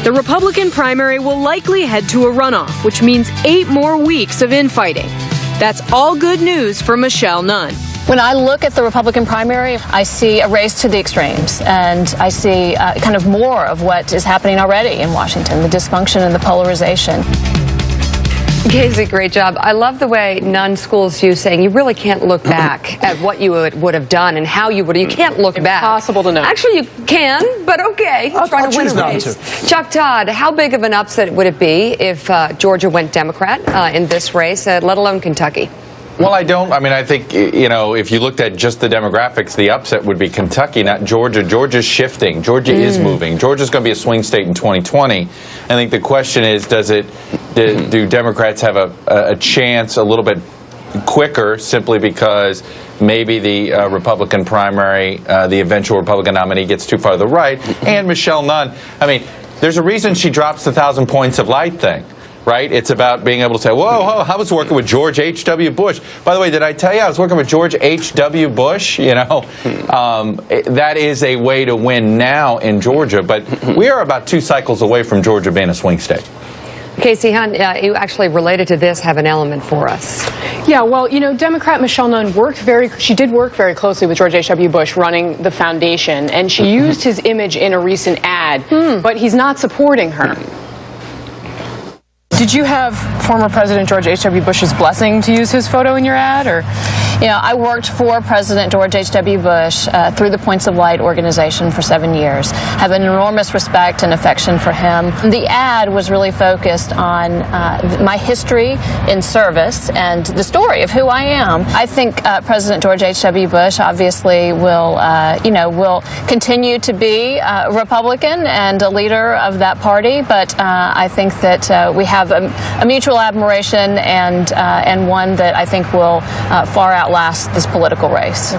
The Republican primary will likely head to a runoff, which means 8 more weeks of infighting. That's all good news for Michelle Nunn. When I look at the Republican primary, I see a race to the extremes, and I see kind of more of what is happening already in Washington, the dysfunction and the polarization. Casey, great job. I love the way Nunn schools you, saying you really can't look back at what you would have done and how you would. You can't look back. Impossible to know. Actually, you can, but okay. Trying to win a race. Chuck Todd, how big of an upset would it be if Georgia went Democrat in this race, let alone Kentucky? Well, I think, if you looked at just the demographics, the upset would be Kentucky, not Georgia. Georgia's shifting. Georgia is moving. Georgia's going to be a swing state in 2020. I think the question is, do Democrats have a chance a little bit quicker simply because maybe the Republican primary, the eventual Republican nominee gets too far to the right? And Michelle Nunn, there's a reason she drops the 1,000 points of light thing. Right? It's about being able to say, whoa, I was working with George H.W. Bush. By the way, did I tell you I was working with George H.W. Bush? That is a way to win now in Georgia. But we are about 2 cycles away from Georgia being a swing state. Casey Hunt, you actually related to this have an element for us. Yeah, well, Democrat Michelle Nunn did work very closely with George H.W. Bush running the foundation, and she used his image in a recent ad, but he's not supporting her. Did you have former President George H.W. Bush's blessing to use his photo in your ad, or? I worked for President George H.W. Bush through the Points of Light organization for 7 years. Have an enormous respect and affection for him. The ad was really focused on my history in service and the story of who I am. I think President George H.W. Bush obviously will continue to be a Republican and a leader of that party, but I think that we have a mutual admiration and one that I think will far outlast this political race.